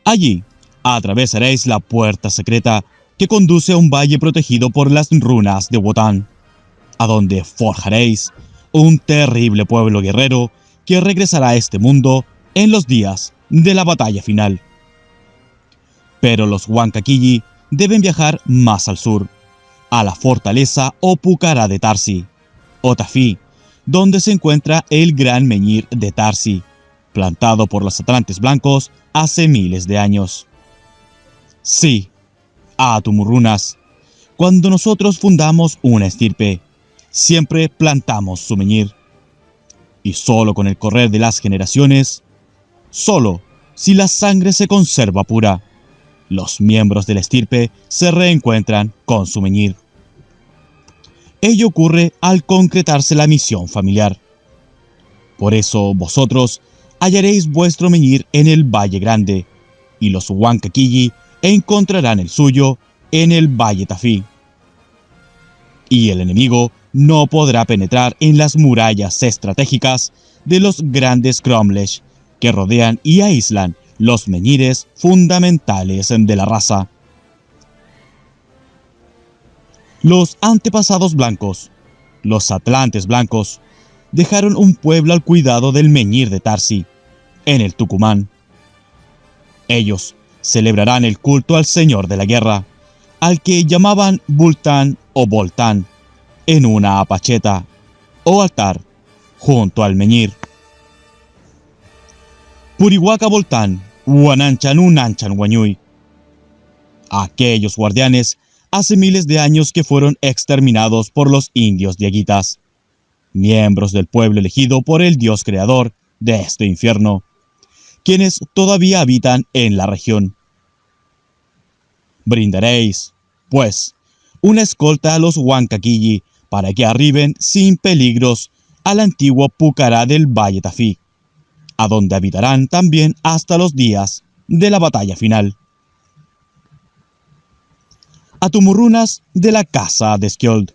Allí atravesaréis la puerta secreta que conduce a un valle protegido por las runas de Wotan, a donde forjaréis un terrible pueblo guerrero que regresará a este mundo en los días de la batalla final. Pero los Huancaquilli deben viajar más al sur, a la fortaleza o Pucará de Tarsi, o Tafí, donde se encuentra el gran menhir de Tarsi, plantado por los atlantes blancos hace miles de años. Sí, Atumurrunas, cuando nosotros fundamos una estirpe, siempre plantamos su menhir. Y solo con el correr de las generaciones, solo si la sangre se conserva pura, los miembros de la estirpe se reencuentran con su menhir. Ello ocurre al concretarse la misión familiar. Por eso vosotros hallaréis vuestro menhir en el Valle Grande, y los Huancaquilli encontrarán el suyo en el Valle Tafí. Y el enemigo no podrá penetrar en las murallas estratégicas de los grandes cromlech que rodean y aíslan los menhires fundamentales de la raza. Los antepasados blancos, los atlantes blancos, dejaron un pueblo al cuidado del menhir de Tarsi, en el Tucumán. Ellos celebrarán el culto al señor de la guerra, al que llamaban Bultán o Voltán, en una apacheta o altar junto al menhir. Purihuaca Voltán, Huananchan Unanchan Huañuy. Aquellos guardianes hace miles de años que fueron exterminados por los indios diaguitas, miembros del pueblo elegido por el Dios creador de este infierno, quienes todavía habitan en la región. Brindaréis, pues, una escolta a los Huancaquilli para que arriben sin peligros al antiguo Pucará del Valle Tafí, a donde habitarán también hasta los días de la batalla final. Atumurrunas de la casa de Skjold.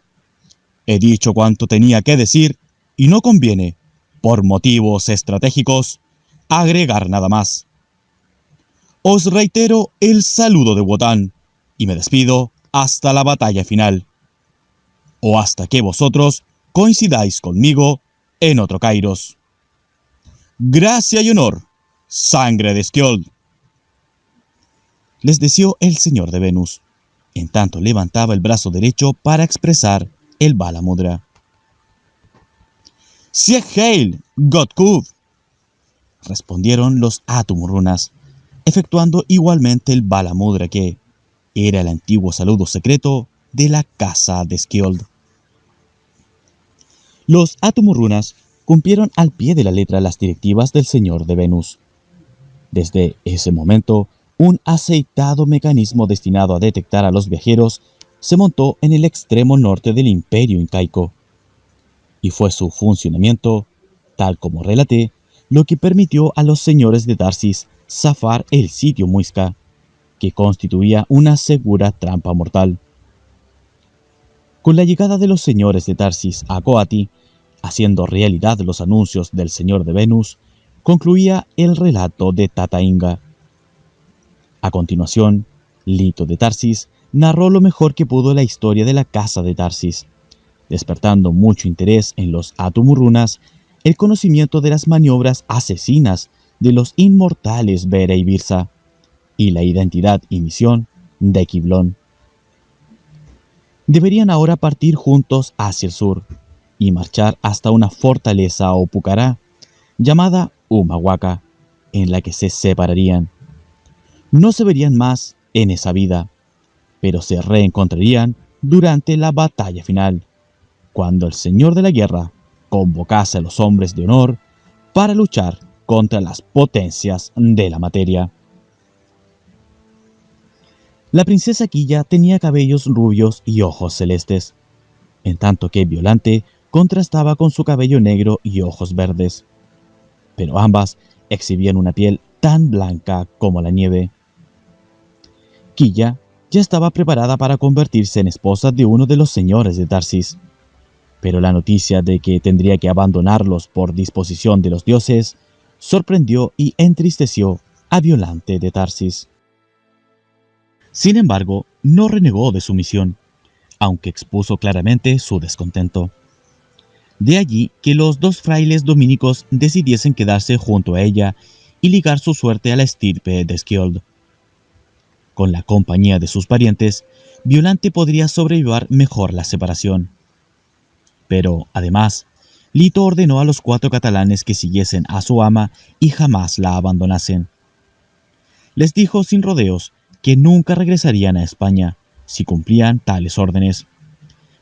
He dicho cuanto tenía que decir y no conviene, por motivos estratégicos, agregar nada más. Os reitero el saludo de Wotan y me despido hasta la batalla final, o hasta que vosotros coincidáis conmigo en otro Kairos. Gracia y honor, sangre de Skjold. Les deseó el señor de Venus, en tanto levantaba el brazo derecho para expresar el Bala Mudra. Sieg Heil, Godkub, respondieron los Atumurrunas, efectuando igualmente el Bala Mudra que era el antiguo saludo secreto de la casa de Skjold. Los Atumurrunas cumplieron al pie de la letra las directivas del señor de Venus. Desde ese momento, un aceitado mecanismo destinado a detectar a los viajeros se montó en el extremo norte del imperio incaico, y fue su funcionamiento, tal como relaté, lo que permitió a los señores de Tarsis zafar el sitio Muisca, que constituía una segura trampa mortal. Con la llegada de los señores de Tarsis a Coati, haciendo realidad los anuncios del señor de Venus, concluía el relato de Tatainga. A continuación, Lito de Tarsis narró lo mejor que pudo la historia de la casa de Tarsis, despertando mucho interés en los Atumurrunas el conocimiento de las maniobras asesinas de los inmortales Bera y Birsa, y la identidad y misión de Quiblón. Deberían ahora partir juntos hacia el sur y marchar hasta una fortaleza o Pucará llamada Humahuaca, en la que se separarían. No se verían más en esa vida, pero se reencontrarían durante la batalla final, cuando el señor de la guerra convocase a los hombres de honor para luchar contra las potencias de la materia. La princesa Quilla tenía cabellos rubios y ojos celestes, en tanto que Violante contrastaba con su cabello negro y ojos verdes, pero ambas exhibían una piel tan blanca como la nieve. Quilla ya estaba preparada para convertirse en esposa de uno de los señores de Tarsis, pero la noticia de que tendría que abandonarlos por disposición de los dioses sorprendió y entristeció a Violante de Tarsis. Sin embargo, no renegó de su misión, aunque expuso claramente su descontento. De allí que los dos frailes dominicos decidiesen quedarse junto a ella y ligar su suerte a la estirpe de Skjold. Con la compañía de sus parientes, Violante podría sobrellevar mejor la separación. Pero, además, Lito ordenó a los 4 catalanes que siguiesen a su ama y jamás la abandonasen. Les dijo sin rodeos que nunca regresarían a España si cumplían tales órdenes,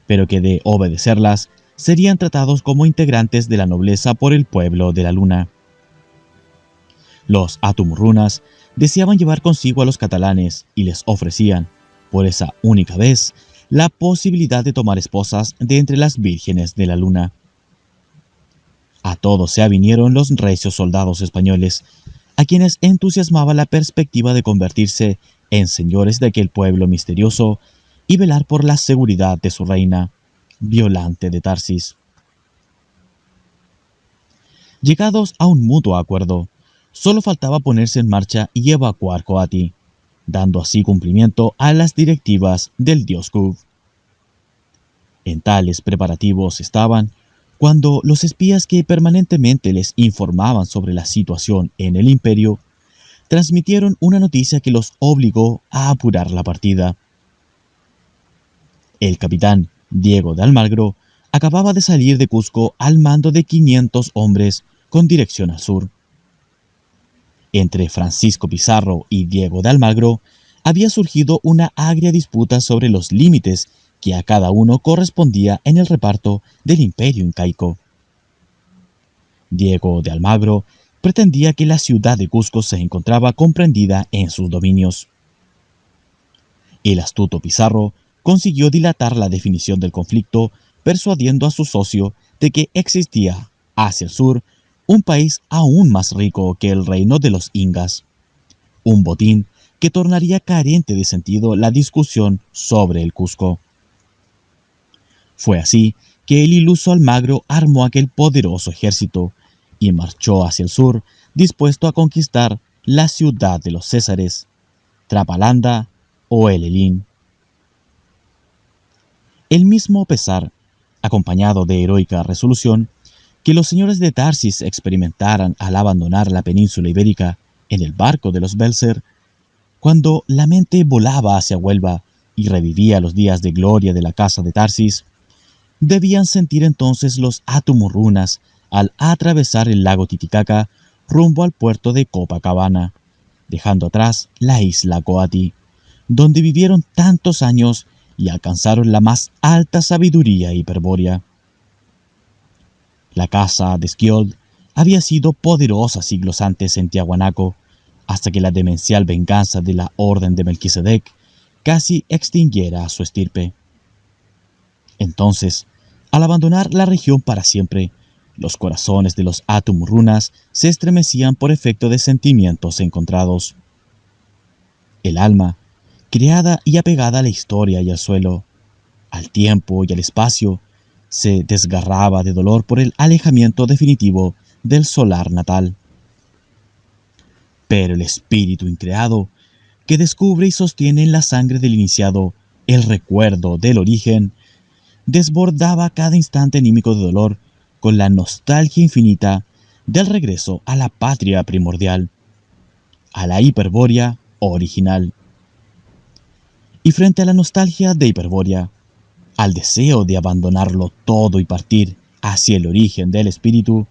pero que de obedecerlas serían tratados como integrantes de la nobleza por el pueblo de la Luna. Los Atumurrunas deseaban llevar consigo a los catalanes y les ofrecían, por esa única vez, la posibilidad de tomar esposas de entre las vírgenes de la Luna. A todos se avinieron los recios soldados españoles, a quienes entusiasmaba la perspectiva de convertirse en señores de aquel pueblo misterioso y velar por la seguridad de su reina, Violante de Tarsis. Llegados a un mutuo acuerdo, solo faltaba ponerse en marcha y evacuar Coati, dando así cumplimiento a las directivas del dios Kub. En tales preparativos estaban cuando los espías que permanentemente les informaban sobre la situación en el imperio transmitieron una noticia que los obligó a apurar la partida. El capitán Diego de Almagro acababa de salir de Cusco al mando de 500 hombres con dirección al sur. Entre Francisco Pizarro y Diego de Almagro había surgido una agria disputa sobre los límites que a cada uno correspondía en el reparto del imperio incaico. Diego de Almagro pretendía que la ciudad de Cusco se encontraba comprendida en sus dominios. El astuto Pizarro consiguió dilatar la definición del conflicto, persuadiendo a su socio de que existía, hacia el sur, un país aún más rico que el reino de los Ingas, un botín que tornaría carente de sentido la discusión sobre el Cusco. Fue así que el iluso Almagro armó aquel poderoso ejército y marchó hacia el sur, dispuesto a conquistar la ciudad de los Césares, Trapalanda o Elelín. El mismo pesar, acompañado de heroica resolución, que los señores de Tarsis experimentaran al abandonar la península ibérica en el barco de los Belser, cuando la mente volaba hacia Huelva y revivía los días de gloria de la casa de Tarsis, debían sentir entonces los Atumurrunas al atravesar el lago Titicaca rumbo al puerto de Copacabana, dejando atrás la isla Coati, donde vivieron tantos años y alcanzaron la más alta sabiduría hiperbórea. La casa de Skjold había sido poderosa siglos antes en Tiahuanaco, hasta que la demencial venganza de la Orden de Melquisedec casi extinguiera a su estirpe. Entonces, al abandonar la región para siempre, los corazones de los Atumurrunas se estremecían por efecto de sentimientos encontrados. El alma, creada y apegada a la historia y al suelo, al tiempo y al espacio, se desgarraba de dolor por el alejamiento definitivo del solar natal. Pero el espíritu increado, que descubre y sostiene en la sangre del iniciado el recuerdo del origen, desbordaba cada instante anímico de dolor con la nostalgia infinita del regreso a la patria primordial, a la Hiperbórea original. Y frente a la nostalgia de Hiperbórea, al deseo de abandonarlo todo y partir hacia el origen del espíritu,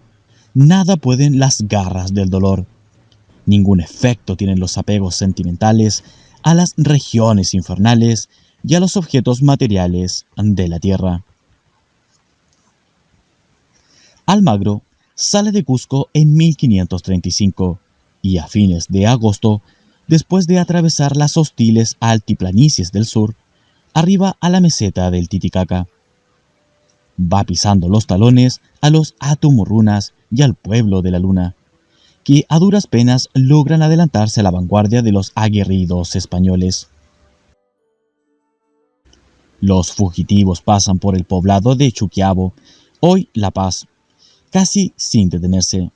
nada pueden las garras del dolor. Ningún efecto tienen los apegos sentimentales a las regiones infernales y a los objetos materiales de la tierra. Almagro sale de Cusco en 1535 y a fines de agosto, después de atravesar las hostiles altiplanicies del sur, arriba a la meseta del Titicaca. Va pisando los talones a los Atumurrunas y al pueblo de la Luna, que a duras penas logran adelantarse a la vanguardia de los aguerridos españoles. Los fugitivos pasan por el poblado de Chuquiabo, hoy La Paz, casi sin detenerse,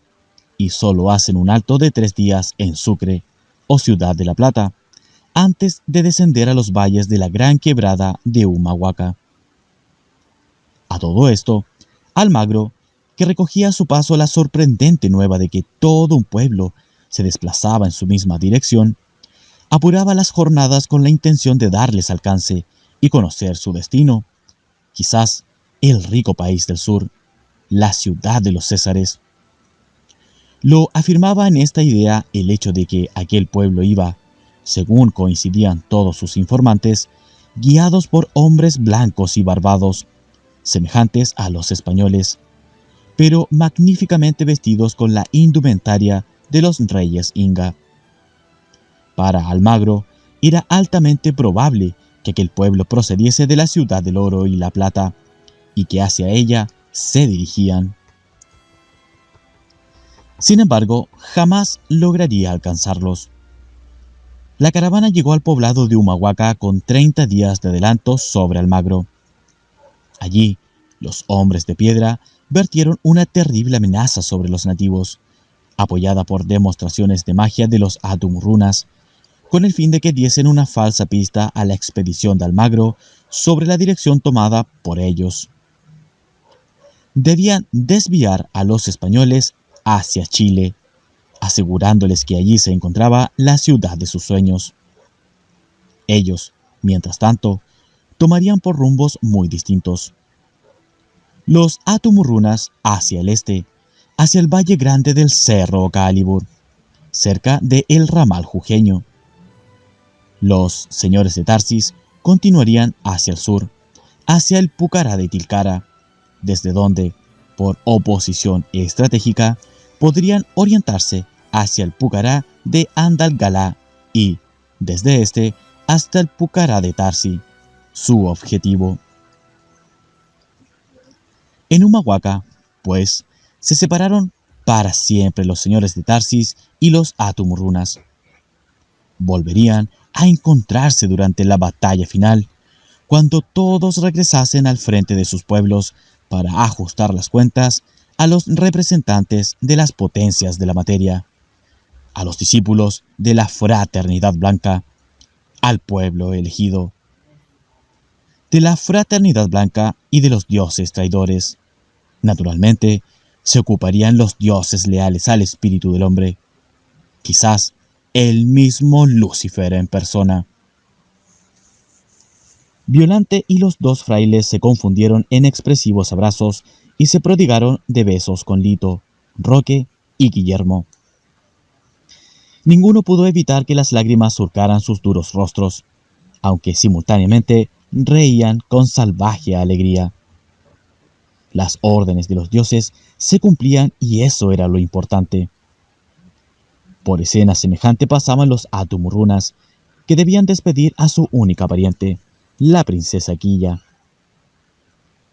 y solo hacen un alto de 3 días en Sucre, o Ciudad de la Plata, antes de descender a los valles de la gran quebrada de Humahuaca. A todo esto, Almagro, que recogía a su paso la sorprendente nueva de que todo un pueblo se desplazaba en su misma dirección, apuraba las jornadas con la intención de darles alcance y conocer su destino, quizás el rico país del sur, la ciudad de los Césares. Lo afirmaba en esta idea el hecho de que aquel pueblo iba, según coincidían todos sus informantes, guiados por hombres blancos y barbados, semejantes a los españoles, pero magníficamente vestidos con la indumentaria de los reyes Inga. Para Almagro era altamente probable que aquel pueblo procediese de la ciudad del oro y la plata, y que hacia ella se dirigían. Sin embargo, jamás lograría alcanzarlos. La caravana llegó al poblado de Humahuaca con 30 días de adelanto sobre Almagro. Allí, los hombres de piedra vertieron una terrible amenaza sobre los nativos, apoyada por demostraciones de magia de los Atumrunas, con el fin de que diesen una falsa pista a la expedición de Almagro sobre la dirección tomada por ellos. Debían desviar a los españoles hacia Chile, asegurándoles que allí se encontraba la ciudad de sus sueños. Ellos, mientras tanto, tomarían por rumbos muy distintos. Los Atumurrunas hacia el este, hacia el valle grande del Cerro Calibur, cerca de el ramal jujeño. Los señores de Tarsis continuarían hacia el sur, hacia el Pucará de Tilcara, desde donde, por oposición estratégica, podrían orientarse hacia el Pucará de Andalgalá y, desde este, hasta el Pucará de Tarsi, su objetivo. En Humahuaca, pues, se separaron para siempre los señores de Tarsis y los Atumurrunas. Volverían a encontrarse durante la batalla final, cuando todos regresasen al frente de sus pueblos para ajustar las cuentas a los representantes de las potencias de la materia, a los discípulos de la Fraternidad Blanca, al pueblo elegido, de la Fraternidad Blanca y de los dioses traidores. Naturalmente, se ocuparían los dioses leales al espíritu del hombre, quizás el mismo Lucifer en persona. Violante y los dos frailes se confundieron en expresivos abrazos y se prodigaron de besos con Lito, Roque y Guillermo. Ninguno pudo evitar que las lágrimas surcaran sus duros rostros, aunque simultáneamente reían con salvaje alegría. Las órdenes de los dioses se cumplían y eso era lo importante. Por escena semejante pasaban los Atumurrunas, que debían despedir a su única pariente, la princesa Quilla.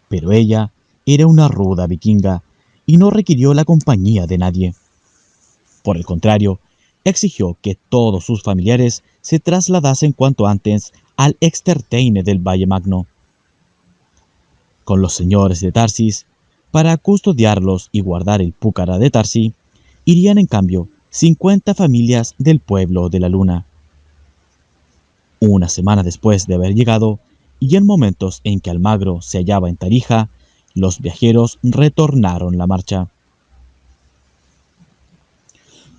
Pero ella era una ruda vikinga y no requirió la compañía de nadie. Por el contrario, exigió que todos sus familiares se trasladasen cuanto antes al Exterteine del Valle Magno. Con los señores de Tarsis, para custodiarlos y guardar el Pucará de Tarsi, irían en cambio 50 familias del pueblo de la Luna. Una semana después de haber llegado, y en momentos en que Almagro se hallaba en Tarija, los viajeros retornaron la marcha.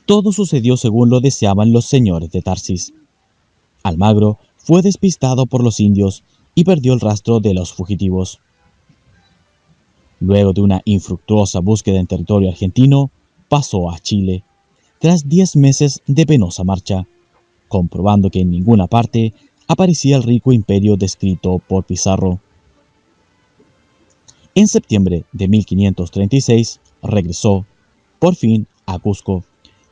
Todo sucedió según lo deseaban los señores de Tarsis. Almagro fue despistado por los indios y perdió el rastro de los fugitivos. Luego de una infructuosa búsqueda en territorio argentino, pasó a Chile, tras 10 meses de penosa marcha, comprobando que en ninguna parte aparecía el rico imperio descrito por Pizarro. En septiembre de 1536 regresó, por fin, a Cusco,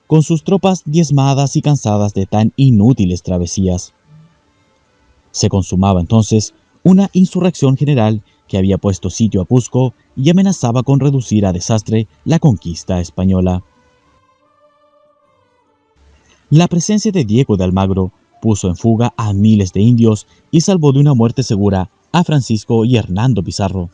con sus tropas diezmadas y cansadas de tan inútiles travesías. Se consumaba entonces una insurrección general que había puesto sitio a Cusco y amenazaba con reducir a desastre la conquista española. La presencia de Diego de Almagro puso en fuga a miles de indios y salvó de una muerte segura a Francisco y Hernando Pizarro,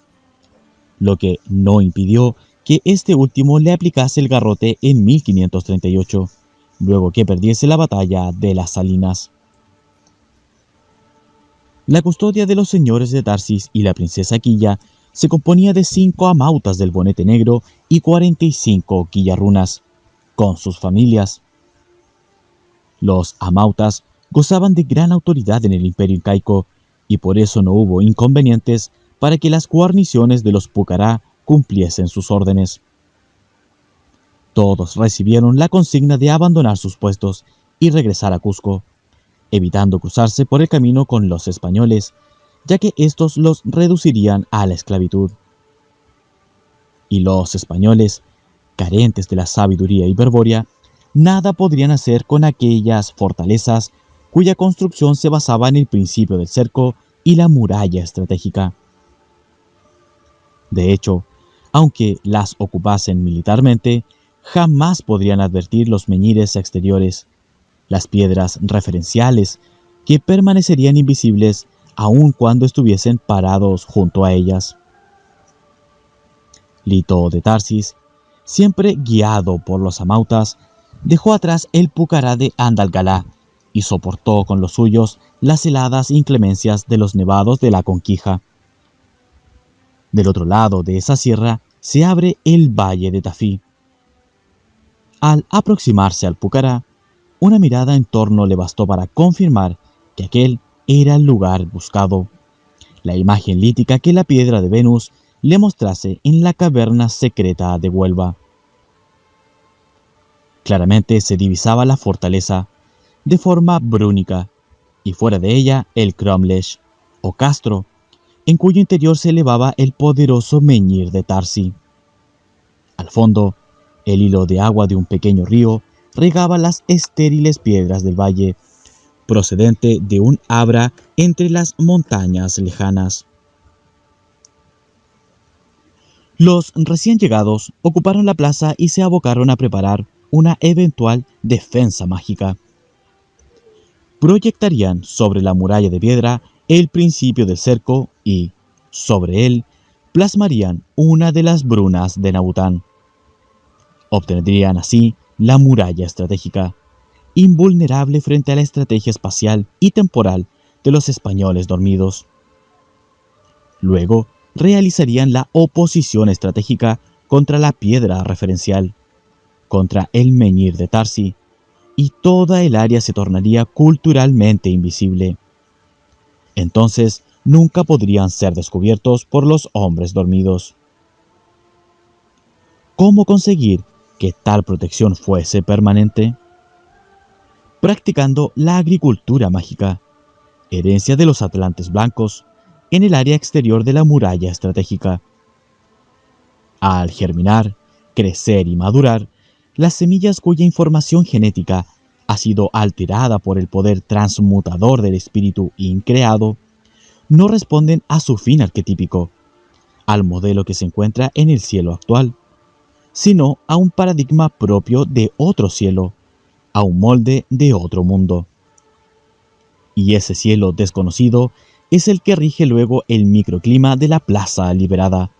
lo que no impidió que este último le aplicase el garrote en 1538 luego que perdiese la batalla de las Salinas. La custodia de los señores de Tarsis y la princesa Quilla se componía de 5 amautas del bonete negro y 45 quillarrunas, con sus familias. Los amautas gozaban de gran autoridad en el imperio incaico y por eso no hubo inconvenientes para que las guarniciones de los Pucará cumpliesen sus órdenes. Todos recibieron la consigna de abandonar sus puestos y regresar a Cusco, evitando cruzarse por el camino con los españoles, ya que estos los reducirían a la esclavitud. Y los españoles, carentes de la sabiduría hiperbórea, nada podrían hacer con aquellas fortalezas cuya construcción se basaba en el principio del cerco y la muralla estratégica. De hecho, aunque las ocupasen militarmente, jamás podrían advertir los menhires exteriores, las piedras referenciales, que permanecerían invisibles aun cuando estuviesen parados junto a ellas. Lito de Tarsis, siempre guiado por los amautas, dejó atrás el Pucará de Andalgalá y soportó con los suyos las heladas inclemencias de los nevados de la Conquija. Del otro lado de esa sierra se abre el valle de Tafí. Al aproximarse al Pucará, una mirada en torno le bastó para confirmar que aquel era el lugar buscado, la imagen lítica que la piedra de Venus le mostrase en la caverna secreta de Huelva. Claramente se divisaba la fortaleza, de forma brúnica, y fuera de ella el cromlech, o castro, en cuyo interior se elevaba el poderoso menhir de Tarsi. Al fondo, el hilo de agua de un pequeño río regaba las estériles piedras del valle, procedente de un abra entre las montañas lejanas. Los recién llegados ocuparon la plaza y se abocaron a preparar una eventual defensa mágica. Proyectarían sobre la muralla de piedra el principio del cerco y, sobre él, plasmarían una de las brunas de Nabután. Obtendrían así la muralla estratégica, invulnerable frente a la estrategia espacial y temporal de los españoles dormidos. Luego, realizarían la oposición estratégica contra la piedra referencial, contra el menhir de Tarsi, y toda el área se tornaría culturalmente invisible. Entonces, nunca podrían ser descubiertos por los hombres dormidos. ¿Cómo conseguir que tal protección fuese permanente? Practicando la agricultura mágica, herencia de los atlantes blancos, en el área exterior de la muralla estratégica. Al germinar, crecer y madurar, las semillas cuya información genética ha sido alterada por el poder transmutador del espíritu increado, no responden a su fin arquetípico, al modelo que se encuentra en el cielo actual, sino a un paradigma propio de otro cielo, a un molde de otro mundo. Y ese cielo desconocido es el que rige luego el microclima de la plaza liberada,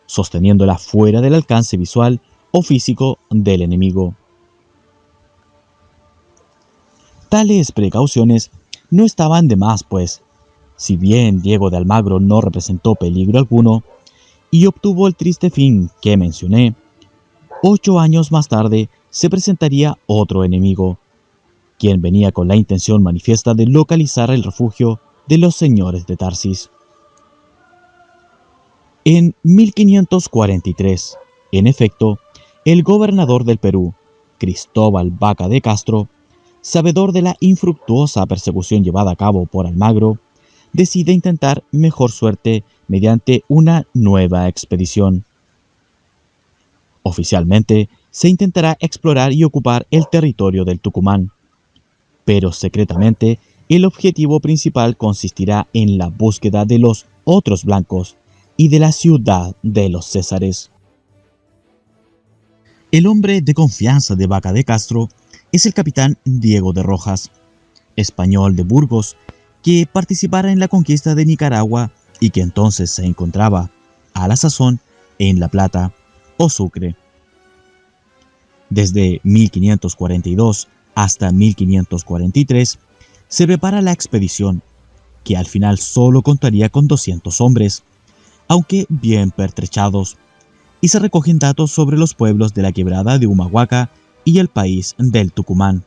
sosteniéndola fuera del alcance visual o físico del enemigo. Tales precauciones no estaban de más, pues, si bien Diego de Almagro no representó peligro alguno y obtuvo el triste fin que mencioné, 8 años más tarde se presentaría otro enemigo, quien venía con la intención manifiesta de localizar el refugio de los señores de Tarsis. En 1543, en efecto, el gobernador del Perú, Cristóbal Vaca de Castro, sabedor de la infructuosa persecución llevada a cabo por Almagro, decide intentar mejor suerte mediante una nueva expedición. Oficialmente, se intentará explorar y ocupar el territorio del Tucumán, pero secretamente el objetivo principal consistirá en la búsqueda de los otros blancos y de la ciudad de los Césares. El hombre de confianza de Vaca de Castro es el capitán Diego de Rojas, español de Burgos, que participara en la conquista de Nicaragua y que entonces se encontraba, a la sazón, en La Plata o Sucre. Desde 1542 hasta 1543, se prepara la expedición, que al final solo contaría con 200 hombres, aunque bien pertrechados, y se recogen datos sobre los pueblos de la quebrada de Humahuaca y el país del Tucumán.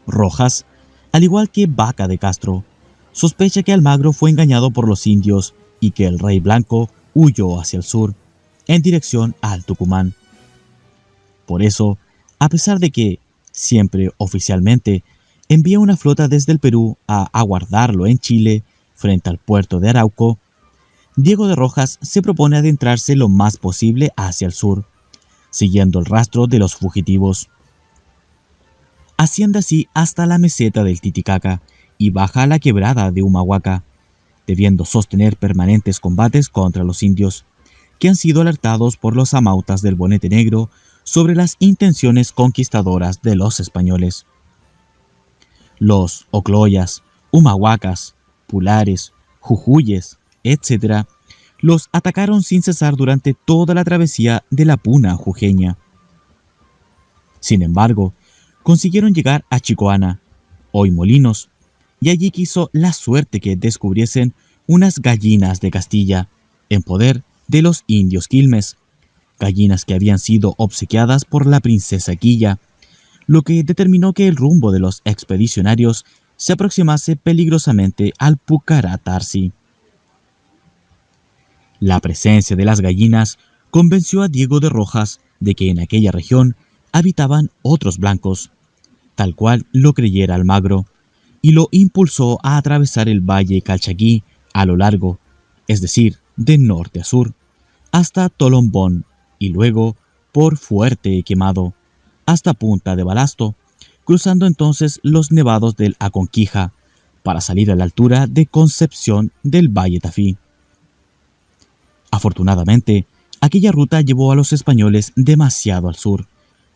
Rojas, al igual que Vaca de Castro, sospecha que Almagro fue engañado por los indios y que el rey blanco huyó hacia el sur, en dirección al Tucumán. Por eso, a pesar de que, siempre oficialmente, envía una flota desde el Perú a aguardarlo en Chile, frente al puerto de Arauco, Diego de Rojas se propone adentrarse lo más posible hacia el sur, siguiendo el rastro de los fugitivos. Asciende así hasta la meseta del Titicaca y baja a la quebrada de Humahuaca, debiendo sostener permanentes combates contra los indios, que han sido alertados por los amautas del Bonete Negro sobre las intenciones conquistadoras de los españoles. Los Ocloyas, Humahuacas, Pulares, Jujuyes, etc., los atacaron sin cesar durante toda la travesía de la Puna jujeña. Sin embargo, consiguieron llegar a Chicoana, hoy Molinos, y allí quiso la suerte que descubriesen unas gallinas de Castilla, en poder de los indios Quilmes, gallinas que habían sido obsequiadas por la princesa Quilla, lo que determinó que el rumbo de los expedicionarios se aproximase peligrosamente al Pucará Tarsi. La presencia de las gallinas convenció a Diego de Rojas de que en aquella región habitaban otros blancos, tal cual lo creyera Almagro, y lo impulsó a atravesar el valle Calchaquí a lo largo, es decir, de norte a sur, hasta Tolombón y luego por Fuerte Quemado, hasta Punta de Balasto, cruzando entonces los nevados del Aconquija para salir a la altura de Concepción del Valle Tafí. Afortunadamente, aquella ruta llevó a los españoles demasiado al sur,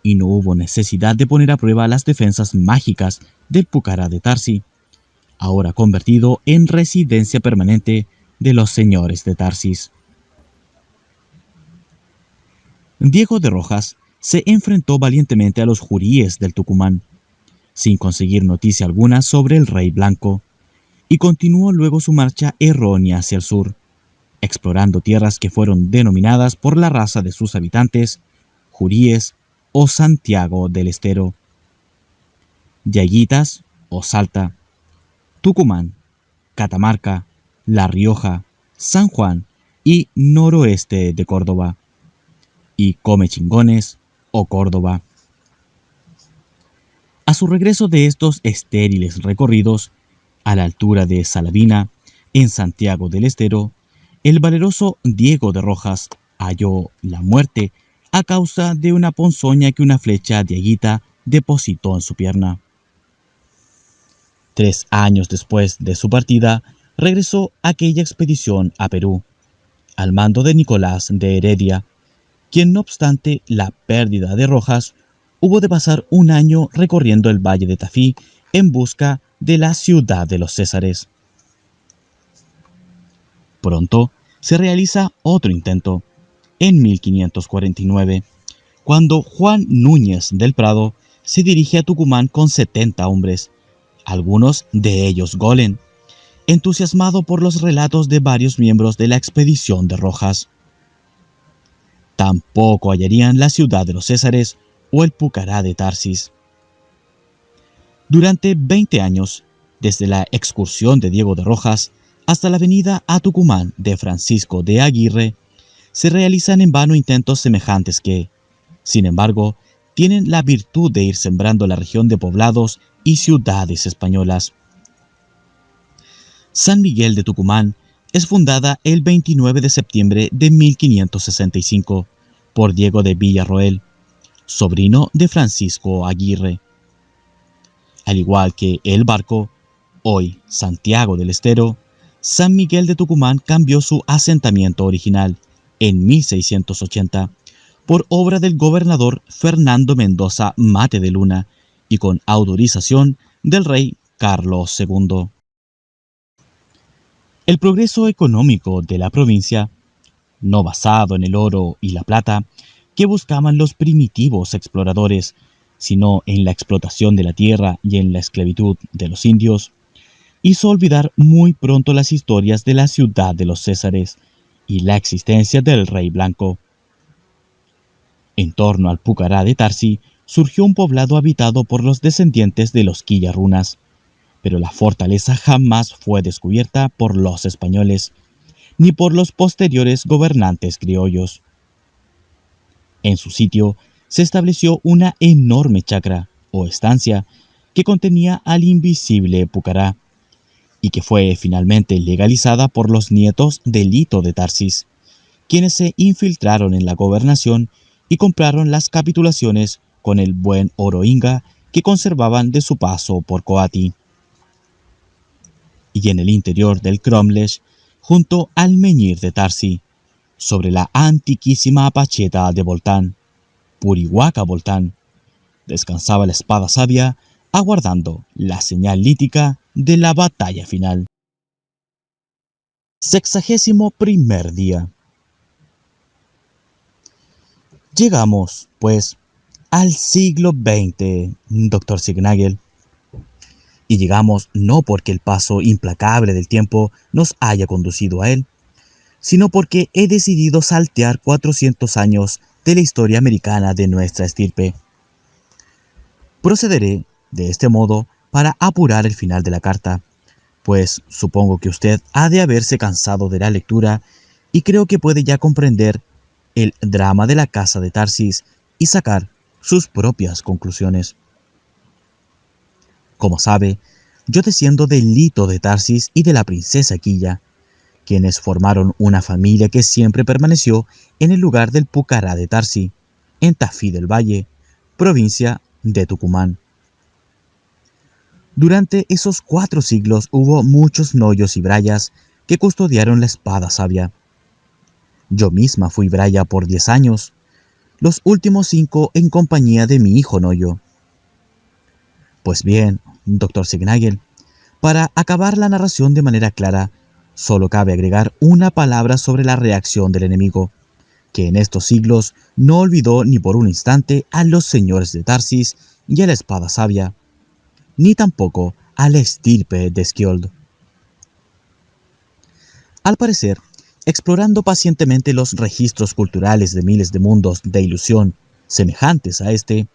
y no hubo necesidad de poner a prueba las defensas mágicas del Pucará de Tarsi, ahora convertido en residencia permanente de los señores de Tarsis. Diego de Rojas se enfrentó valientemente a los juríes del Tucumán, sin conseguir noticia alguna sobre el rey blanco, y continuó luego su marcha errónea hacia el sur, explorando tierras que fueron denominadas por la raza de sus habitantes Juríes o Santiago del Estero, Yaguitas o Salta, Tucumán, Catamarca, La Rioja, San Juan y noroeste de Córdoba, y Comechingones o Córdoba. A su regreso de estos estériles recorridos, a la altura de Salavina, en Santiago del Estero, el valeroso Diego de Rojas halló la muerte a causa de una ponzoña que una flecha de Aguita depositó en su pierna. 3 años después de su partida, regresó aquella expedición a Perú, al mando de Nicolás de Heredia, quien no obstante la pérdida de Rojas, hubo de pasar un año recorriendo el valle de Tafí en busca de la ciudad de los Césares. Pronto se realiza otro intento, en 1549, cuando Juan Núñez del Prado se dirige a Tucumán con 70 hombres, algunos de ellos golen, entusiasmado por los relatos de varios miembros de la expedición de Rojas. Tampoco hallarían la ciudad de los Césares o el Pucará de Tarsis. Durante 20 años, desde la excursión de Diego de Rojas hasta la venida a Tucumán de Francisco de Aguirre, se realizan en vano intentos semejantes que, sin embargo, tienen la virtud de ir sembrando la región de poblados y ciudades españolas. San Miguel de Tucumán es fundada el 29 de septiembre de 1565 por Diego de Villarroel, sobrino de Francisco Aguirre. Al igual que El Barco, hoy Santiago del Estero, San Miguel de Tucumán cambió su asentamiento original en 1680 por obra del gobernador Fernando Mendoza Mate de Luna y con autorización del rey Carlos II. El progreso económico de la provincia, no basado en el oro y la plata que buscaban los primitivos exploradores, sino en la explotación de la tierra y en la esclavitud de los indios, hizo olvidar muy pronto las historias de la ciudad de los Césares y la existencia del rey blanco. En torno al Pucará de Tarsi surgió un poblado habitado por los descendientes de los Quilla Runas, pero la fortaleza jamás fue descubierta por los españoles, ni por los posteriores gobernantes criollos. En su sitio se estableció una enorme chacra o estancia que contenía al invisible Pucará y que fue finalmente legalizada por los nietos de Lito de Tarsis, quienes se infiltraron en la gobernación y compraron las capitulaciones con el buen oro inga que conservaban de su paso por Coati. Y en el interior del Cromlech, junto al menhir de Tarsi, sobre la antiquísima apacheta de Voltán, Purihuaca Voltán, descansaba la espada sabia aguardando la señal lítica de la batalla final. 61º día. Llegamos, pues, al siglo XX, Dr. Signagel. Y llegamos no porque el paso implacable del tiempo nos haya conducido a él, sino porque he decidido saltear 400 años de la historia americana de nuestra estirpe. Procederé de este modo para apurar el final de la carta, pues supongo que usted ha de haberse cansado de la lectura y creo que puede ya comprender el drama de la casa de Tarsis y sacar sus propias conclusiones. Como sabe, yo desciendo del Lito de Tarsis y de la princesa Quilla, quienes formaron una familia que siempre permaneció en el lugar del Pucará de Tarsi, en Tafí del Valle, provincia de Tucumán. Durante esos 4 siglos hubo muchos noyos y brayas que custodiaron la espada sabia. Yo misma fui braya por 10 años, los últimos 5 en compañía de mi hijo Noyo. Pues bien, Dr. Signagel, para acabar la narración de manera clara, solo cabe agregar una palabra sobre la reacción del enemigo, que en estos siglos no olvidó ni por un instante a los señores de Tarsis y a la espada sabia, ni tampoco a la estirpe de Skjold. Al parecer, explorando pacientemente los registros culturales de miles de mundos de ilusión semejantes a este,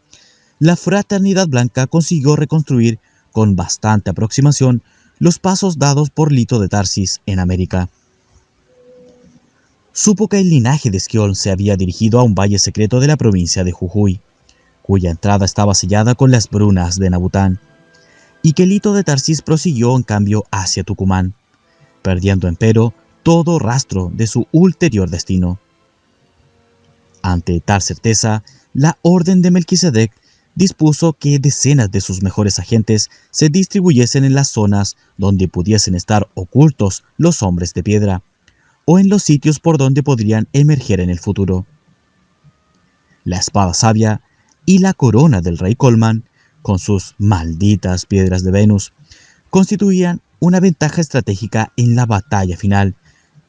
la Fraternidad Blanca consiguió reconstruir con bastante aproximación los pasos dados por Lito de Tarsis en América. Supo que el linaje de Skjold se había dirigido a un valle secreto de la provincia de Jujuy, cuya entrada estaba sellada con las brunas de Nabután, y que Lito de Tarsis prosiguió en cambio hacia Tucumán, perdiendo empero todo rastro de su ulterior destino. Ante tal certeza, la Orden de Melquisedec dispuso que decenas de sus mejores agentes se distribuyesen en las zonas donde pudiesen estar ocultos los hombres de piedra, o en los sitios por donde podrían emerger en el futuro. La espada sabia y la corona del rey Colman, con sus malditas piedras de Venus, constituían una ventaja estratégica en la batalla final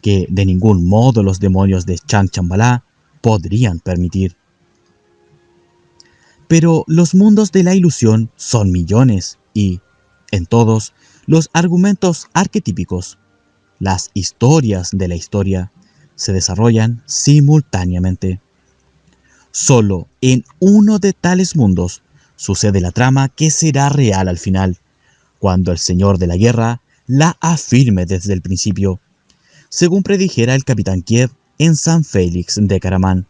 que de ningún modo los demonios de Changchambalá podrían permitir. Pero los mundos de la ilusión son millones y, en todos, los argumentos arquetípicos, las historias de la historia, se desarrollan simultáneamente. Solo en uno de tales mundos sucede la trama que será real al final, cuando el señor de la guerra la afirme desde el principio, según predijera el capitán Kiev en San Félix de Caramán.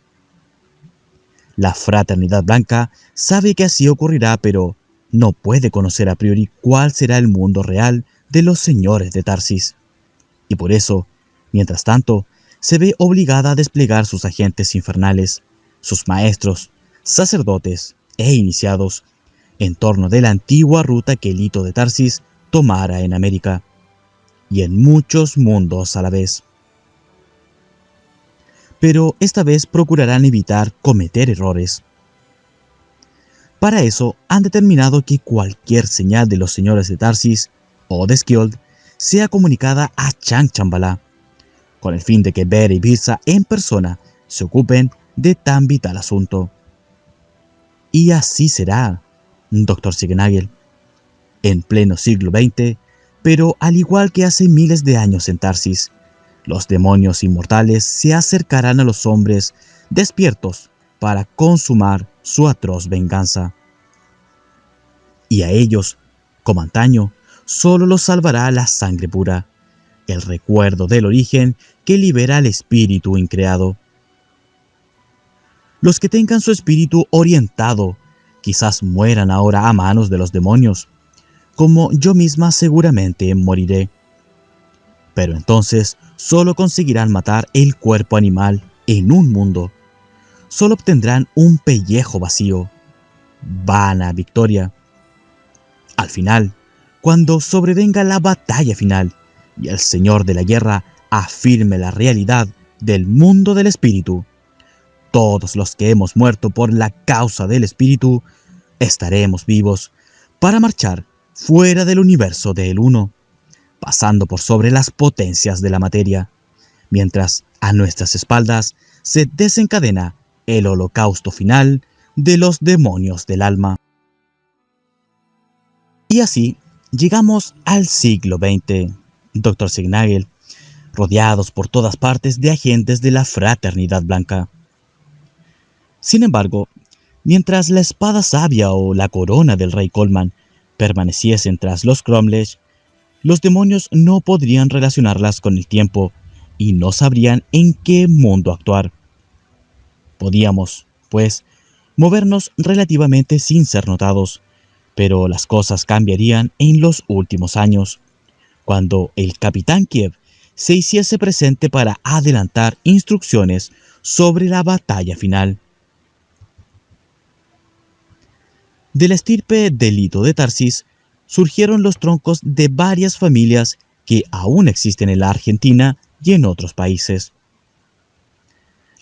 La Fraternidad Blanca sabe que así ocurrirá, pero no puede conocer a priori cuál será el mundo real de los señores de Tarsis. Y por eso, mientras tanto, se ve obligada a desplegar sus agentes infernales, sus maestros, sacerdotes e iniciados, en torno de la antigua ruta que Lito de Tarsis tomara en América, y en muchos mundos a la vez. Pero esta vez procurarán evitar cometer errores. Para eso han determinado que cualquier señal de los señores de Tarsis o de Skjold sea comunicada a Changchambalá, con el fin de que Bera y Birsa en persona se ocupen de tan vital asunto. Y así será, Dr. Signagel. En pleno siglo XX, pero al igual que hace miles de años en Tarsis, los demonios inmortales se acercarán a los hombres despiertos para consumar su atroz venganza. Y a ellos, como antaño, solo los salvará la sangre pura, el recuerdo del origen que libera al espíritu increado. Los que tengan su espíritu orientado quizás mueran ahora a manos de los demonios, como yo misma seguramente moriré. Pero entonces solo conseguirán matar el cuerpo animal en un mundo. Solo obtendrán un pellejo vacío. Vana victoria. Al final, cuando sobrevenga la batalla final y el Señor de la Guerra afirme la realidad del mundo del espíritu, todos los que hemos muerto por la causa del espíritu estaremos vivos para marchar fuera del universo del Uno, pasando por sobre las potencias de la materia, mientras a nuestras espaldas se desencadena el holocausto final de los demonios del alma. Y así llegamos al siglo XX, Dr. Signagel, rodeados por todas partes de agentes de la Fraternidad Blanca. Sin embargo, mientras la espada sabia o la corona del rey Coleman permaneciesen tras los Cromlech, los demonios no podrían relacionarlas con el tiempo y no sabrían en qué mundo actuar. Podíamos, pues, movernos relativamente sin ser notados, pero las cosas cambiarían en los últimos años, cuando el Capitán Kiev se hiciese presente para adelantar instrucciones sobre la batalla final. De la estirpe de Lito de Tarsis surgieron los troncos de varias familias que aún existen en la Argentina y en otros países.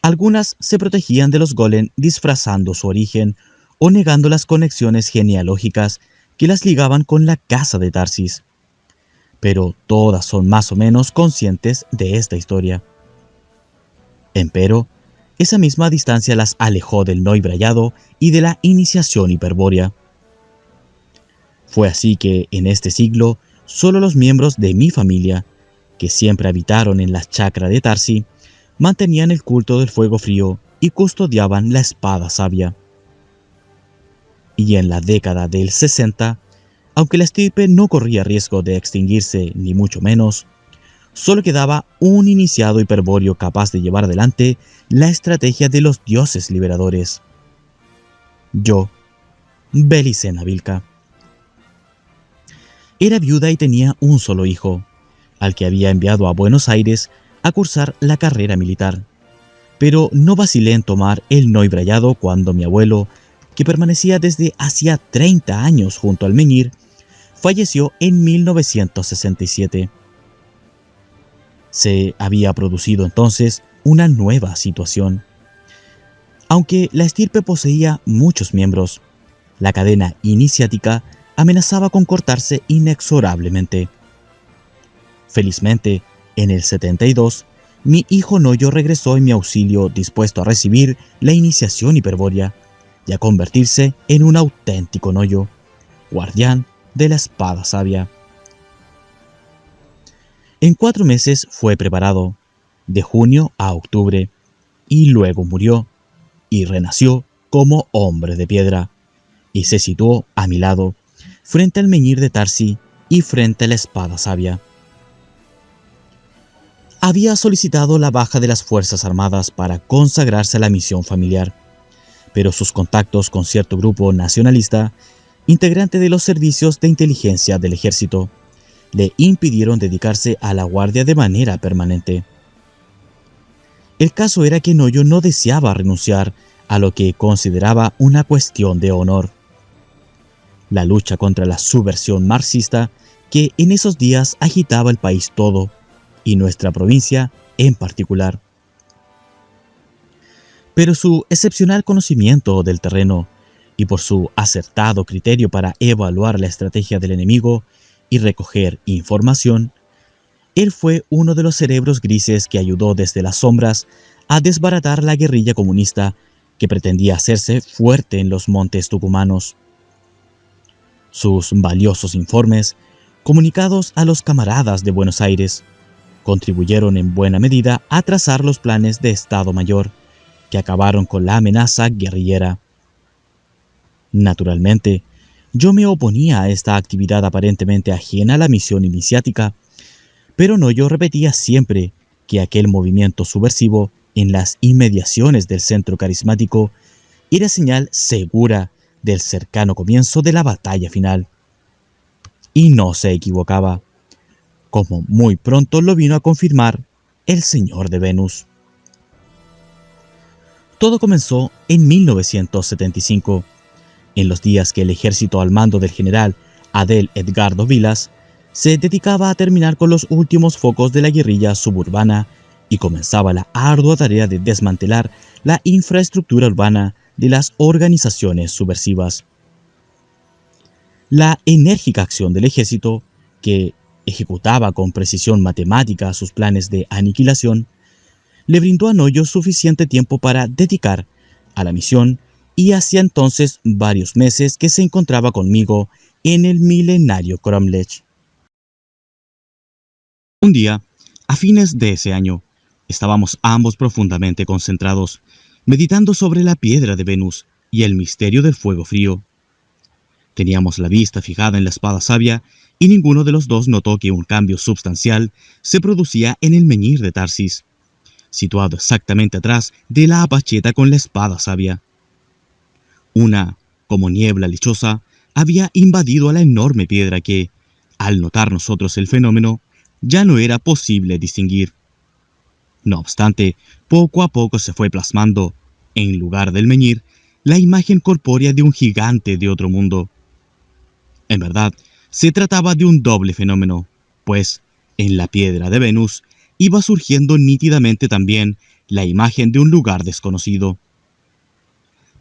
Algunas se protegían de los golem disfrazando su origen o negando las conexiones genealógicas que las ligaban con la casa de Tarsis. Pero todas son más o menos conscientes de esta historia. Empero, esa misma distancia las alejó del noibrayado y de la iniciación hiperbórea. Fue así que, en este siglo, solo los miembros de mi familia, que siempre habitaron en la chacra de Tarsi, mantenían el culto del fuego frío y custodiaban la espada sabia. Y en la década del 60, aunque la estirpe no corría riesgo de extinguirse ni mucho menos, solo quedaba un iniciado hiperbóreo capaz de llevar adelante la estrategia de los dioses liberadores. Yo, Belicena Vilca. Era viuda y tenía un solo hijo, al que había enviado a Buenos Aires a cursar la carrera militar. Pero no vacilé en tomar el noibrayado cuando mi abuelo, que permanecía desde hacía 30 años junto al menhir, falleció en 1967. Se había producido entonces una nueva situación. Aunque la estirpe poseía muchos miembros, la cadena iniciática amenazaba con cortarse inexorablemente. Felizmente, en el 72, mi hijo Noyo regresó en mi auxilio dispuesto a recibir la iniciación hiperbórea y a convertirse en un auténtico Noyo, guardián de la espada sabia. En 4 meses fue preparado, de junio a octubre, y luego murió, y renació como hombre de piedra, y se situó a mi lado, frente al menhir de Tarsi y frente a la espada sabia. Había solicitado la baja de las Fuerzas Armadas para consagrarse a la misión familiar, pero sus contactos con cierto grupo nacionalista, integrante de los servicios de inteligencia del ejército, le impidieron dedicarse a la guardia de manera permanente. El caso era que Noyo no deseaba renunciar a lo que consideraba una cuestión de honor: la lucha contra la subversión marxista que en esos días agitaba el país todo, y nuestra provincia en particular. Pero su excepcional conocimiento del terreno y por su acertado criterio para evaluar la estrategia del enemigo y recoger información, él fue uno de los cerebros grises que ayudó desde las sombras a desbaratar la guerrilla comunista que pretendía hacerse fuerte en los montes tucumanos. Sus valiosos informes, comunicados a los camaradas de Buenos Aires, contribuyeron en buena medida a trazar los planes de Estado Mayor, que acabaron con la amenaza guerrillera. Naturalmente, yo me oponía a esta actividad aparentemente ajena a la misión iniciática, pero Noyo repetía siempre que aquel movimiento subversivo en las inmediaciones del centro carismático era señal segura del cercano comienzo de la batalla final. Y no se equivocaba, como muy pronto lo vino a confirmar el Señor de Venus. Todo comenzó en 1975, en los días que el ejército al mando del general Adel Edgardo Vilas se dedicaba a terminar con los últimos focos de la guerrilla suburbana y comenzaba la ardua tarea de desmantelar la infraestructura urbana de las organizaciones subversivas. La enérgica acción del ejército, que ejecutaba con precisión matemática sus planes de aniquilación, le brindó a Noyo suficiente tiempo para dedicar a la misión y hacía entonces varios meses que se encontraba conmigo en el milenario Cromlech. Un día, a fines de ese año, estábamos ambos profundamente concentrados, meditando sobre la piedra de Venus y el misterio del fuego frío. Teníamos la vista fijada en la espada sabia y ninguno de los dos notó que un cambio substancial se producía en el menhir de Tarsis, situado exactamente atrás de la apacheta con la espada sabia. Una, como niebla lechosa, había invadido a la enorme piedra que, al notar nosotros el fenómeno, ya no era posible distinguir. No obstante, poco a poco se fue plasmando, en lugar del menhir, la imagen corpórea de un gigante de otro mundo. En verdad, se trataba de un doble fenómeno, pues, en la piedra de Venus, iba surgiendo nítidamente también la imagen de un lugar desconocido.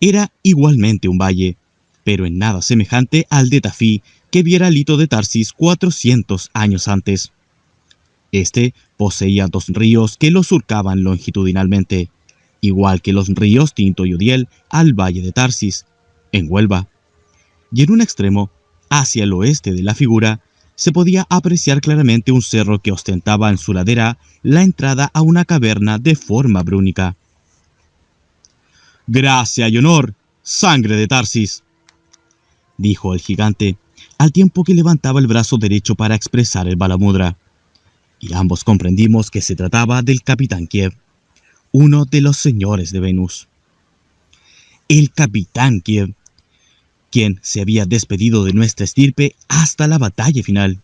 Era igualmente un valle, pero en nada semejante al de Tafí que viera Lito de Tarsis 400 años antes. Este poseía dos ríos que lo surcaban longitudinalmente, igual que los ríos Tinto y Odiel al valle de Tarsis, en Huelva. Y en un extremo, hacia el oeste de la figura, se podía apreciar claramente un cerro que ostentaba en su ladera la entrada a una caverna de forma brúnica. «Gracia y honor, sangre de Tarsis», dijo el gigante, al tiempo que levantaba el brazo derecho para expresar el balamudra. Y ambos comprendimos que se trataba del capitán Kiev, uno de los señores de Venus. El capitán Kiev, quien se había despedido de nuestra estirpe hasta la batalla final.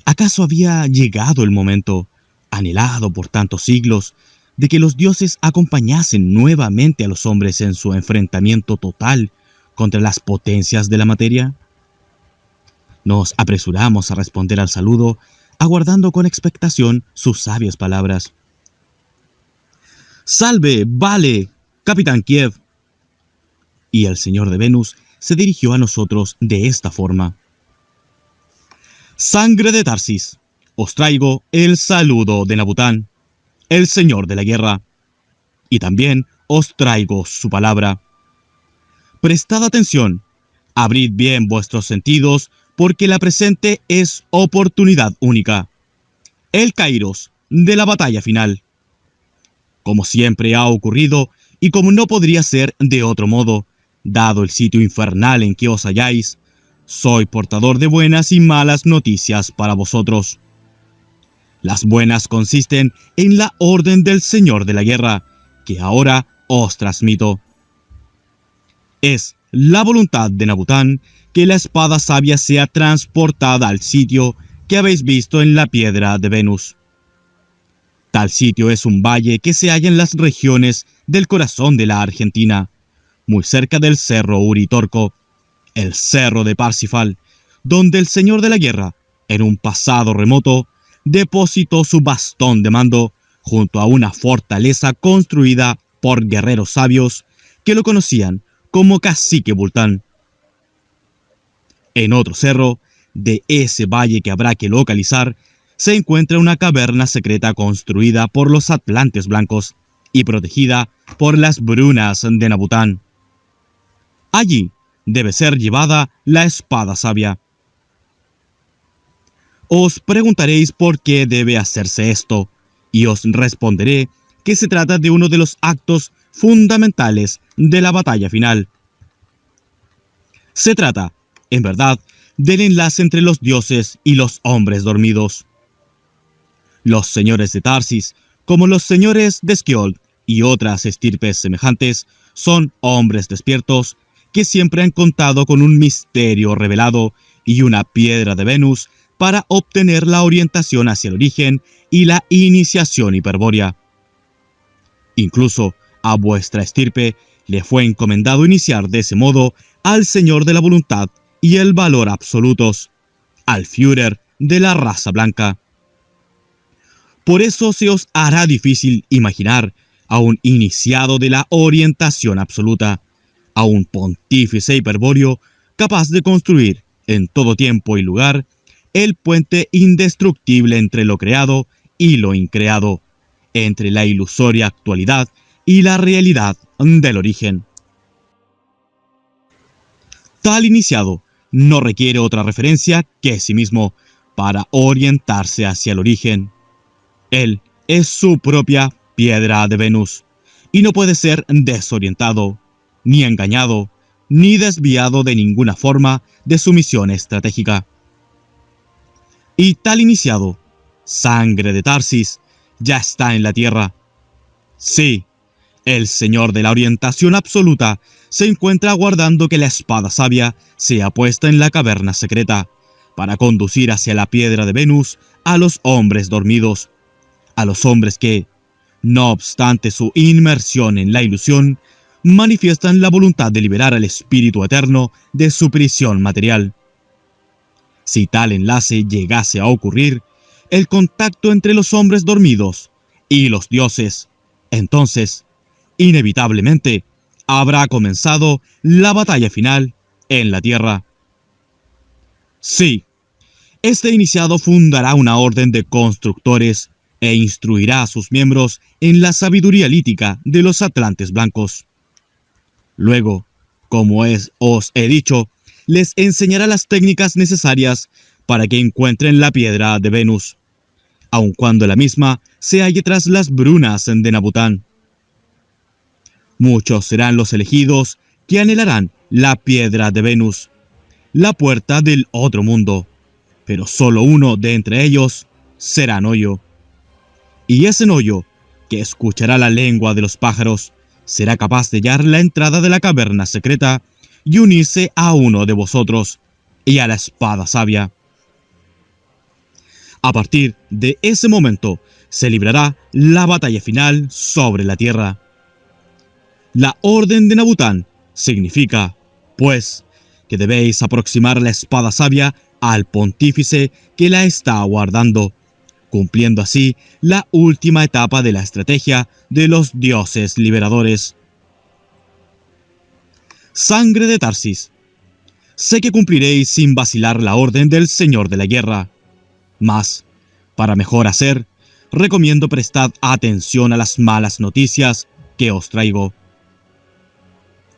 ¿Acaso había llegado el momento, anhelado por tantos siglos, de que los dioses acompañasen nuevamente a los hombres en su enfrentamiento total contra las potencias de la materia? Nos apresuramos a responder al saludo, aguardando con expectación sus sabias palabras. «Salve, vale, capitán Kiev». Y el señor de Venus se dirigió a nosotros de esta forma. «Sangre de Tarsis, os traigo el saludo de Nabután, el señor de la guerra, y también os traigo su palabra. Prestad atención, abrid bien vuestros sentidos, porque la presente es oportunidad única, el kairos de la batalla final. Como siempre ha ocurrido, y como no podría ser de otro modo, dado el sitio infernal en que os halláis, soy portador de buenas y malas noticias para vosotros. Las buenas consisten en la orden del Señor de la Guerra, que ahora os transmito. Es la voluntad de Nabután que la espada sabia sea transportada al sitio que habéis visto en la piedra de Venus. Tal sitio es un valle que se halla en las regiones del corazón de la Argentina, muy cerca del cerro Uritorco, el cerro de Parsifal, donde el Señor de la Guerra, en un pasado remoto, depositó su bastón de mando junto a una fortaleza construida por guerreros sabios que lo conocían como Cacique Bultán. En otro cerro, de ese valle que habrá que localizar, se encuentra una caverna secreta construida por los Atlantes Blancos, y protegida por las brunas de Nabután. Allí debe ser llevada la espada sabia. Os preguntaréis por qué debe hacerse esto, y os responderé que se trata de uno de los actos fundamentales de la batalla final. Se trata, en verdad, del enlace entre los dioses y los hombres dormidos. Los señores de Tarsis, como los señores de Skjold y otras estirpes semejantes, son hombres despiertos que siempre han contado con un misterio revelado y una piedra de Venus para obtener la orientación hacia el origen y la iniciación hiperbórea. Incluso a vuestra estirpe le fue encomendado iniciar de ese modo al Señor de la Voluntad y el Valor absolutos, al Führer de la raza blanca. Por eso se os hará difícil imaginar a un iniciado de la orientación absoluta, a un pontífice hiperbóreo capaz de construir, en todo tiempo y lugar, el puente indestructible entre lo creado y lo increado, entre la ilusoria actualidad y la realidad del origen. Tal iniciado no requiere otra referencia que sí mismo para orientarse hacia el origen. Él es su propia piedra de Venus, y no puede ser desorientado, ni engañado, ni desviado de ninguna forma de su misión estratégica. Y tal iniciado, sangre de Tarsis, ya está en la tierra. Sí, el Señor de la orientación absoluta se encuentra aguardando que la espada sabia sea puesta en la caverna secreta, para conducir hacia la piedra de Venus a los hombres dormidos, a los hombres que, no obstante su inmersión en la ilusión, manifiestan la voluntad de liberar al espíritu eterno de su prisión material. Si tal enlace llegase a ocurrir, el contacto entre los hombres dormidos y los dioses, entonces, inevitablemente, habrá comenzado la batalla final en la tierra. Sí, este iniciado fundará una orden de constructores e instruirá a sus miembros en la sabiduría lítica de los atlantes blancos. Luego, os he dicho, les enseñará las técnicas necesarias para que encuentren la piedra de Venus, aun cuando la misma se halle tras las brunas de Nabután. Muchos serán los elegidos que anhelarán la piedra de Venus, la puerta del otro mundo, pero solo uno de entre ellos será Noyo. Y ese Noyo, que escuchará la lengua de los pájaros, será capaz de hallar la entrada de la caverna secreta y unirse a uno de vosotros y a la espada sabia. A partir de ese momento se librará la batalla final sobre la tierra. La orden de Nabután significa, pues, que debéis aproximar la espada sabia al pontífice que la está aguardando, cumpliendo así la última etapa de la estrategia de los dioses liberadores. Sangre de Tarsis, sé que cumpliréis sin vacilar la orden del Señor de la Guerra. Mas, para mejor hacer, recomiendo prestad atención a las malas noticias que os traigo.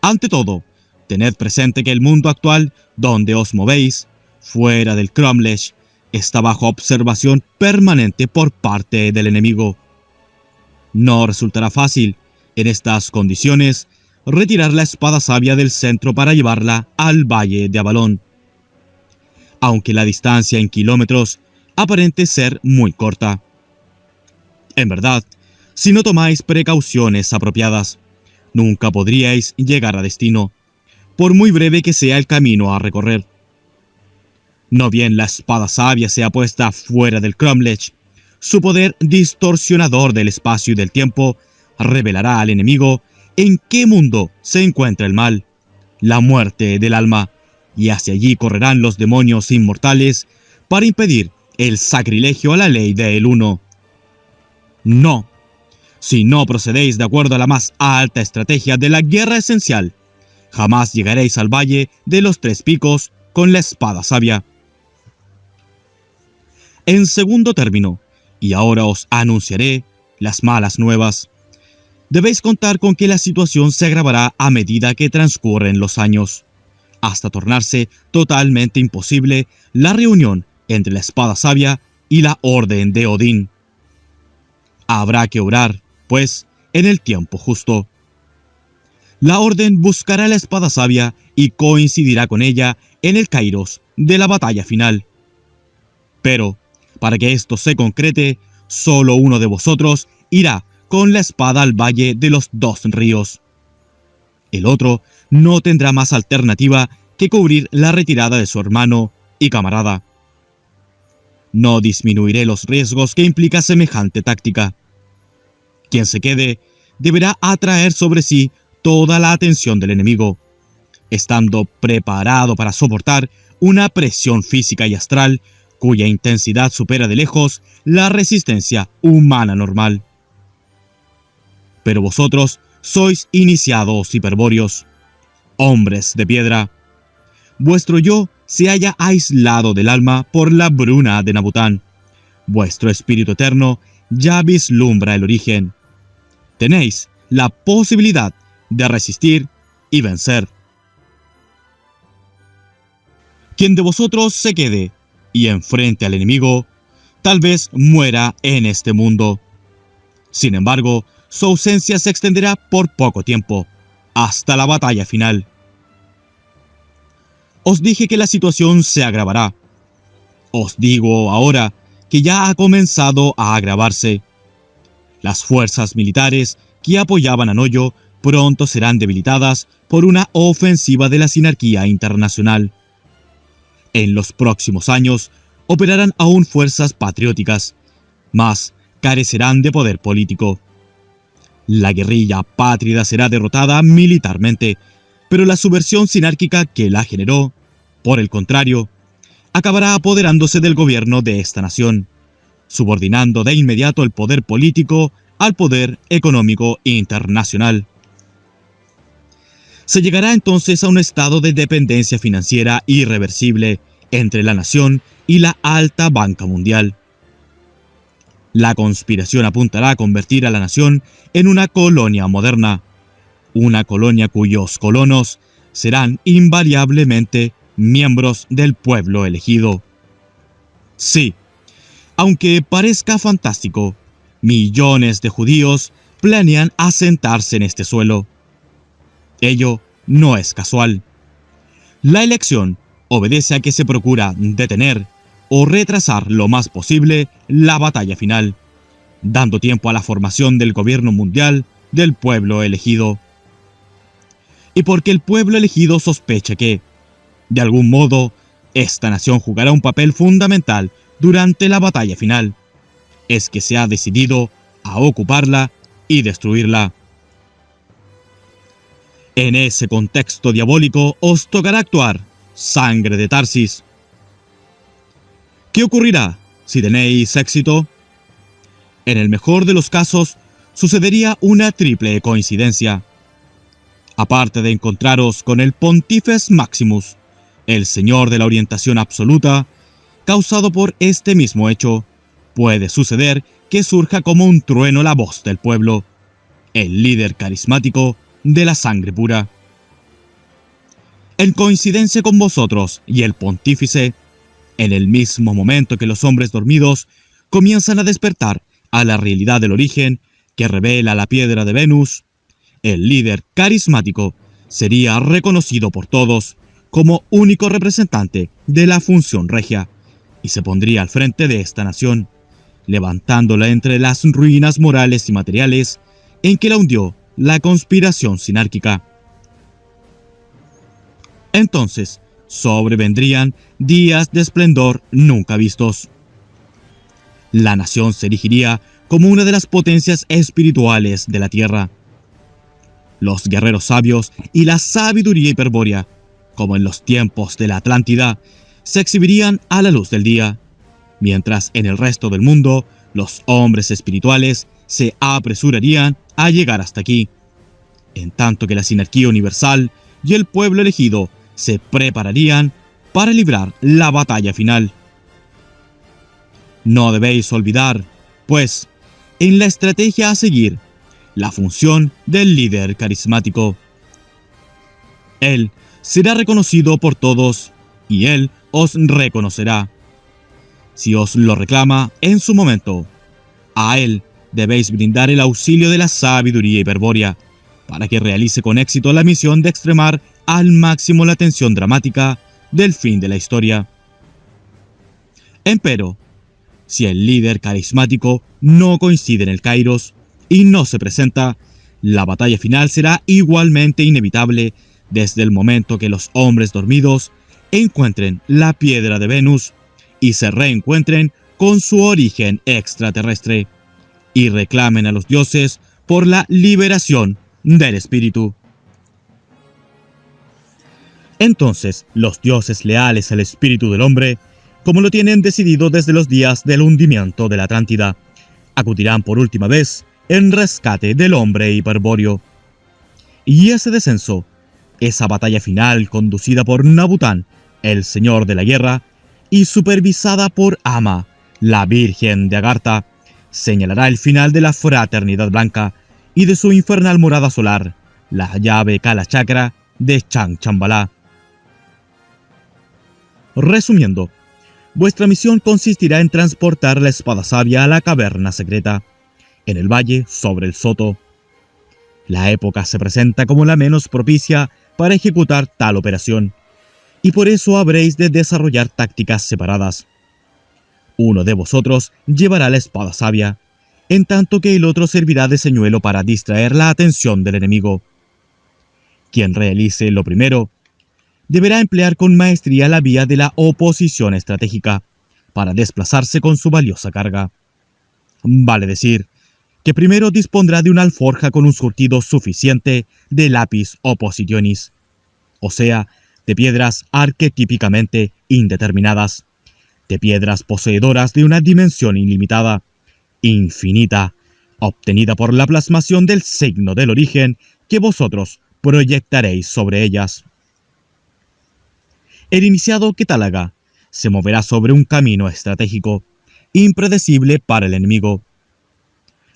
Ante todo, tened presente que el mundo actual donde os movéis, fuera del Cromlech, está bajo observación permanente por parte del enemigo. No resultará fácil, en estas condiciones, retirar la espada sabia del centro para llevarla al valle de Avalón. Aunque la distancia en kilómetros aparente ser muy corta. En verdad, si no tomáis precauciones apropiadas, nunca podríais llegar a destino, por muy breve que sea el camino a recorrer. No bien la espada sabia sea puesta fuera del Cromlech, su poder distorsionador del espacio y del tiempo revelará al enemigo en qué mundo se encuentra el mal, la muerte del alma, y hacia allí correrán los demonios inmortales para impedir el sacrilegio a la ley del Uno. No, si no procedéis de acuerdo a la más alta estrategia de la guerra esencial, jamás llegaréis al Valle de los Tres Picos con la espada sabia. En segundo término, y ahora os anunciaré las malas nuevas, Debéis contar con que la situación se agravará a medida que transcurren los años, hasta tornarse totalmente imposible la reunión entre la espada sabia y la orden de Odín. Habrá que orar, pues, en el tiempo justo. La orden buscará la espada sabia y coincidirá con ella en el kairos de la batalla final. Pero, para que esto se concrete, solo uno de vosotros irá con la espada al valle de los dos ríos. El otro no tendrá más alternativa que cubrir la retirada de su hermano y camarada. No disminuiré los riesgos que implica semejante táctica. Quien se quede deberá atraer sobre sí toda la atención del enemigo, estando preparado para soportar una presión física y astral cuya intensidad supera de lejos la resistencia humana normal. Pero vosotros sois iniciados hiperbóreos, hombres de piedra. Vuestro yo se halla aislado del alma por la bruna de Nabután. Vuestro espíritu eterno ya vislumbra el origen. Tenéis la posibilidad de resistir y vencer. Quien de vosotros se quede y enfrente al enemigo, tal vez muera en este mundo. Sin embargo, su ausencia se extenderá por poco tiempo, hasta la batalla final. Os dije que la situación se agravará. Os digo ahora que ya ha comenzado a agravarse. Las fuerzas militares que apoyaban a Noyo pronto serán debilitadas por una ofensiva de la sinarquía internacional. En los próximos años operarán aún fuerzas patrióticas, mas carecerán de poder político. La guerrilla pátrida será derrotada militarmente, pero la subversión sinárquica que la generó, por el contrario, acabará apoderándose del gobierno de esta nación, subordinando de inmediato el poder político al poder económico internacional. Se llegará entonces a un estado de dependencia financiera irreversible entre la nación y la alta banca mundial. La conspiración apuntará a convertir a la nación en una colonia moderna, una colonia cuyos colonos serán invariablemente miembros del pueblo elegido. Sí, aunque parezca fantástico, millones de judíos planean asentarse en este suelo. Ello no es casual. La elección obedece a que se procura detener o retrasar lo más posible la batalla final, dando tiempo a la formación del gobierno mundial del pueblo elegido. Y porque el pueblo elegido sospecha que, de algún modo, esta nación jugará un papel fundamental durante la batalla final, es que se ha decidido a ocuparla y destruirla. En ese contexto diabólico os tocará actuar, sangre de Tarsis. ¿Qué ocurrirá si tenéis éxito? En el mejor de los casos, sucedería una triple coincidencia. Aparte de encontraros con el Pontifex Maximus, el señor de la orientación absoluta, causado por este mismo hecho, puede suceder que surja como un trueno la voz del pueblo, el líder carismático de la sangre pura. En coincidencia con vosotros y el pontífice, en el mismo momento que los hombres dormidos comienzan a despertar a la realidad del origen que revela la piedra de Venus, el líder carismático sería reconocido por todos como único representante de la función regia y se pondría al frente de esta nación, levantándola entre las ruinas morales y materiales en que la hundió la conspiración sinárquica. Entonces sobrevendrían días de esplendor nunca vistos. La nación se erigiría como una de las potencias espirituales de la tierra. Los guerreros sabios y la sabiduría hiperbórea, como en los tiempos de la Atlántida, se exhibirían a la luz del día, mientras en el resto del mundo los hombres espirituales se apresurarían a llegar hasta aquí, en tanto que la sinarquía universal y el pueblo elegido se prepararían para librar la batalla final. No debéis olvidar, pues, en la estrategia a seguir, la función del líder carismático. Él será reconocido por todos y Él os reconocerá. Si os lo reclama en su momento, a Él debéis brindar el auxilio de la sabiduría hiperbórea para que realice con éxito la misión de extremar al máximo la tensión dramática del fin de la historia. Empero, si el líder carismático no coincide en el Kairos y no se presenta, la batalla final será igualmente inevitable desde el momento que los hombres dormidos encuentren la piedra de Venus y se reencuentren con su origen extraterrestre y reclamen a los dioses por la liberación del espíritu. Entonces, los dioses leales al espíritu del hombre, como lo tienen decidido desde los días del hundimiento de la Atlántida, acudirán por última vez en rescate del hombre hiperbóreo. Y ese descenso, esa batalla final conducida por Nabután, el señor de la guerra, y supervisada por Ama, la Virgen de Agartha, señalará el final de la Fraternidad Blanca y de su infernal morada solar, la llave Kala Chakra de Changchanbalá. Resumiendo, vuestra misión consistirá en transportar la espada sabia a la caverna secreta, en el valle sobre el Soto. La época se presenta como la menos propicia para ejecutar tal operación, y por eso habréis de desarrollar tácticas separadas. Uno de vosotros llevará la espada sabia, en tanto que el otro servirá de señuelo para distraer la atención del enemigo. Quien realice lo primero deberá emplear con maestría la vía de la oposición estratégica para desplazarse con su valiosa carga. Vale decir, que primero dispondrá de una alforja con un surtido suficiente de lapis oppositionis, o sea, de piedras arquetípicamente indeterminadas, de piedras poseedoras de una dimensión ilimitada, infinita, obtenida por la plasmación del signo del origen que vosotros proyectaréis sobre ellas. El iniciado que tal haga se moverá sobre un camino estratégico, impredecible para el enemigo,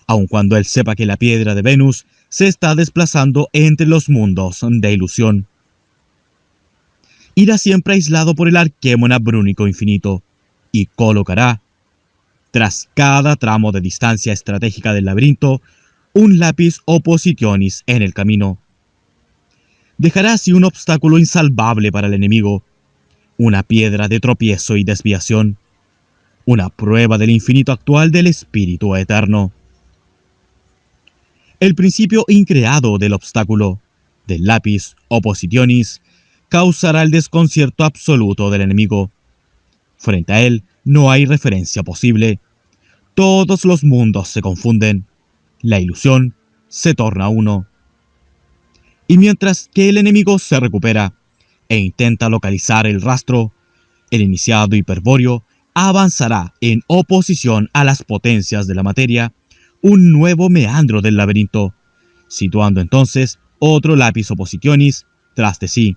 aun cuando él sepa que la piedra de Venus se está desplazando entre los mundos de ilusión. Irá siempre aislado por el arquémona brúnico infinito y colocará, tras cada tramo de distancia estratégica del laberinto, un lápiz oppositionis en el camino. Dejará así un obstáculo insalvable para el enemigo, una piedra de tropiezo y desviación, una prueba del infinito actual del espíritu eterno. El principio increado del obstáculo, del lápiz oppositionis, causará el desconcierto absoluto del enemigo. Frente a él no hay referencia posible. Todos los mundos se confunden. La ilusión se torna uno. Y mientras que el enemigo se recupera e intenta localizar el rastro, el iniciado hiperbóreo avanzará en oposición a las potencias de la materia un nuevo meandro del laberinto, situando entonces otro lápiz oppositionis tras de sí.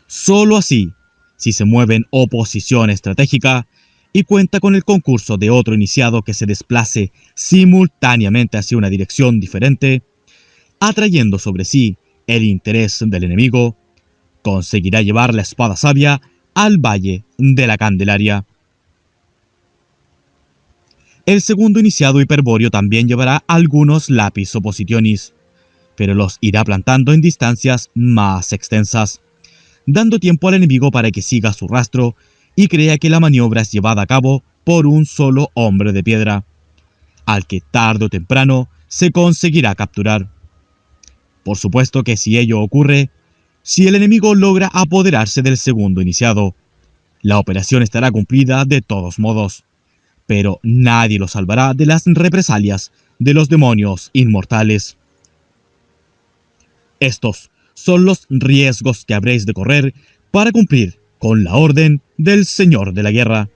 Solo así, si se mueve en oposición estratégica y cuenta con el concurso de otro iniciado que se desplace simultáneamente hacia una dirección diferente, atrayendo sobre sí el interés del enemigo, conseguirá llevar la espada sabia al Valle de la Candelaria. El segundo iniciado hiperbóreo también llevará algunos lápiz oppositionis, pero los irá plantando en distancias más extensas, dando tiempo al enemigo para que siga su rastro y crea que la maniobra es llevada a cabo por un solo hombre de piedra, al que tarde o temprano se conseguirá capturar. Por supuesto que si ello ocurre, si el enemigo logra apoderarse del segundo iniciado, la operación estará cumplida de todos modos, pero nadie lo salvará de las represalias de los demonios inmortales. Estos son los riesgos que habréis de correr para cumplir con la orden del Señor de la Guerra.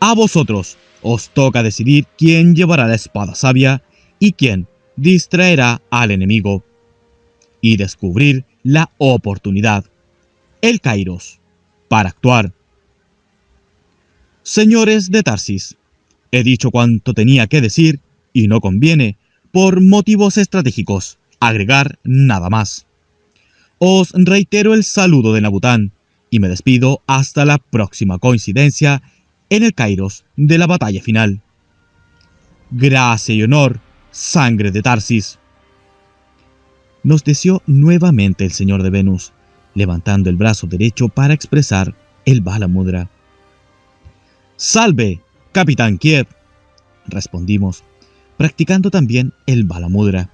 A vosotros os toca decidir quién llevará la espada sabia y quién distraerá al enemigo, y descubrir la oportunidad, el Kairos, para actuar. Señores de Tarsis, he dicho cuanto tenía que decir y no conviene, por motivos estratégicos, agregar nada más. Os reitero el saludo de Nabután y me despido hasta la próxima coincidencia en el Kairos de la batalla final. Gracia y honor, sangre de Tarsis. Nos deseó nuevamente el señor de Venus, levantando el brazo derecho para expresar el Bala Mudra. ¡Salve, Capitán Kiev!, respondimos, practicando también el Bala Mudra,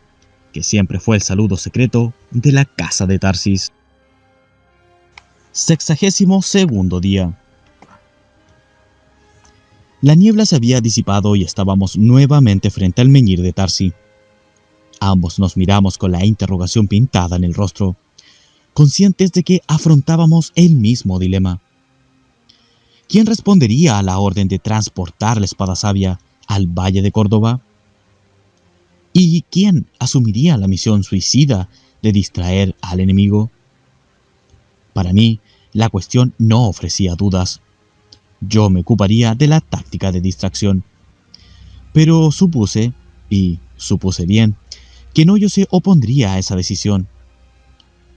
que siempre fue el saludo secreto de la casa de Tarsis. 62º día. La niebla se había disipado y estábamos nuevamente frente al menhir de Tarsi. Ambos nos miramos con la interrogación pintada en el rostro, conscientes de que afrontábamos el mismo dilema. ¿Quién respondería a la orden de transportar la espada sabia al Valle de Córdoba? ¿Y quién asumiría la misión suicida de distraer al enemigo? Para mí, la cuestión no ofrecía dudas. Yo me ocuparía de la táctica de distracción. Pero supuse, y supuse bien, que Noyo se opondría a esa decisión.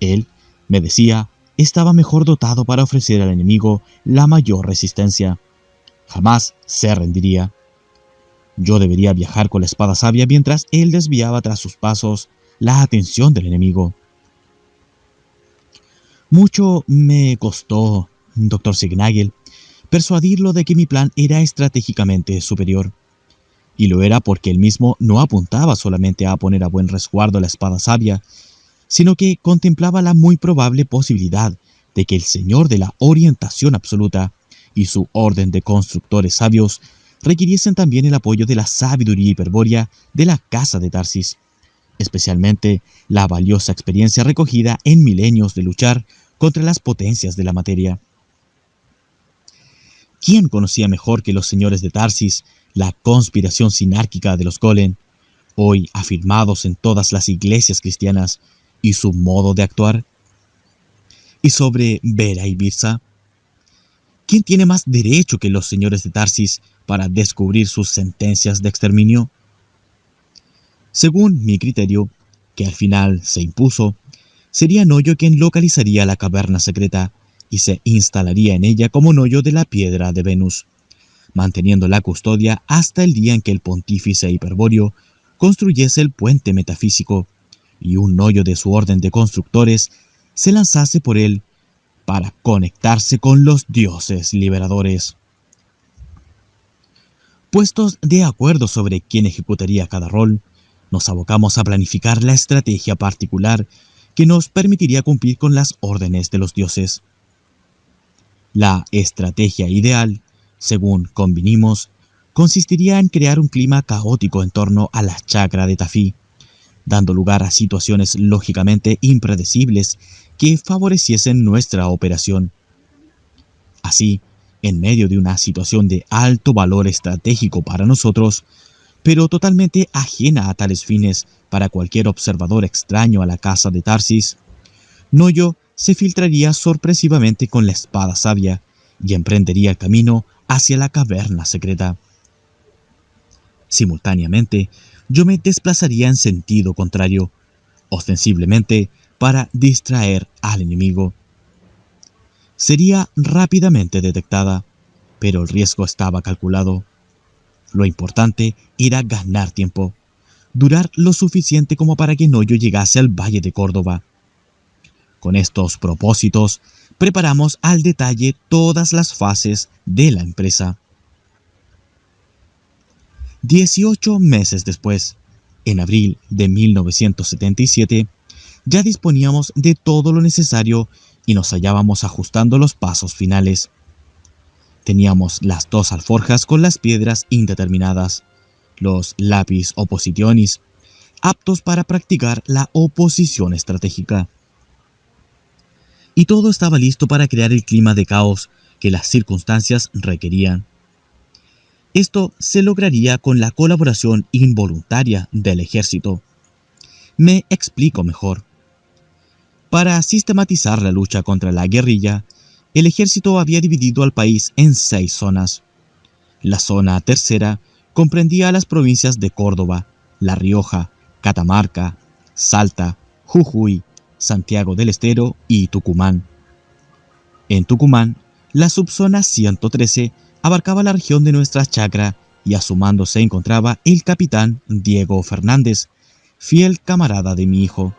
Él, me decía, estaba mejor dotado para ofrecer al enemigo la mayor resistencia. Jamás se rendiría. Yo debería viajar con la espada sabia mientras él desviaba tras sus pasos la atención del enemigo. Mucho me costó, Dr. Signagel, persuadirlo de que mi plan era estratégicamente superior. Y lo era porque él mismo no apuntaba solamente a poner a buen resguardo la espada sabia, sino que contemplaba la muy probable posibilidad de que el Señor de la Orientación Absoluta y su orden de constructores sabios requiriesen también el apoyo de la sabiduría hiperbórea de la casa de Tarsis, especialmente la valiosa experiencia recogida en milenios de luchar contra las potencias de la materia. ¿Quién conocía mejor que los señores de Tarsis la conspiración sinárquica de los Golem, hoy afirmados en todas las iglesias cristianas, y su modo de actuar? Y sobre Vera y Birsa, ¿quién tiene más derecho que los señores de Tarsis para descubrir sus sentencias de exterminio? Según mi criterio, que al final se impuso, sería Noyo quien localizaría la caverna secreta y se instalaría en ella como Noyo de la piedra de Venus, manteniendo la custodia hasta el día en que el pontífice hiperbóreo construyese el puente metafísico y un Noyo de su orden de constructores se lanzase por él para conectarse con los dioses liberadores. Puestos de acuerdo sobre quién ejecutaría cada rol, nos abocamos a planificar la estrategia particular que nos permitiría cumplir con las órdenes de los dioses. La estrategia ideal, según convinimos, consistiría en crear un clima caótico en torno a la chacra de Tafí, dando lugar a situaciones lógicamente impredecibles que favoreciesen nuestra operación. Así, en medio de una situación de alto valor estratégico para nosotros, pero totalmente ajena a tales fines para cualquier observador extraño a la casa de Tarsis, Noyo se filtraría sorpresivamente con la espada sabia y emprendería el camino hacia la caverna secreta. Simultáneamente, yo me desplazaría en sentido contrario, ostensiblemente para distraer al enemigo. Sería rápidamente detectada, pero el riesgo estaba calculado. Lo importante era ganar tiempo, durar lo suficiente como para que Noyo llegase al Valle de Córdoba. Con estos propósitos, preparamos al detalle todas las fases de la empresa. 18 meses después, en abril de 1977, ya disponíamos de todo lo necesario y nos hallábamos ajustando los pasos finales. Teníamos las 2 alforjas con las piedras indeterminadas, los lapis oppositionis, aptos para practicar la oposición estratégica. Y todo estaba listo para crear el clima de caos que las circunstancias requerían. Esto se lograría con la colaboración involuntaria del ejército. Me explico mejor. Para sistematizar la lucha contra la guerrilla, el ejército había dividido al país en 6 zonas. La zona tercera comprendía las provincias de Córdoba, La Rioja, Catamarca, Salta, Jujuy, Santiago del Estero y Tucumán. En Tucumán, la subzona 113 abarcaba la región de Nuestra Chacra y a su mando se encontraba el capitán Diego Fernández, fiel camarada de mi hijo.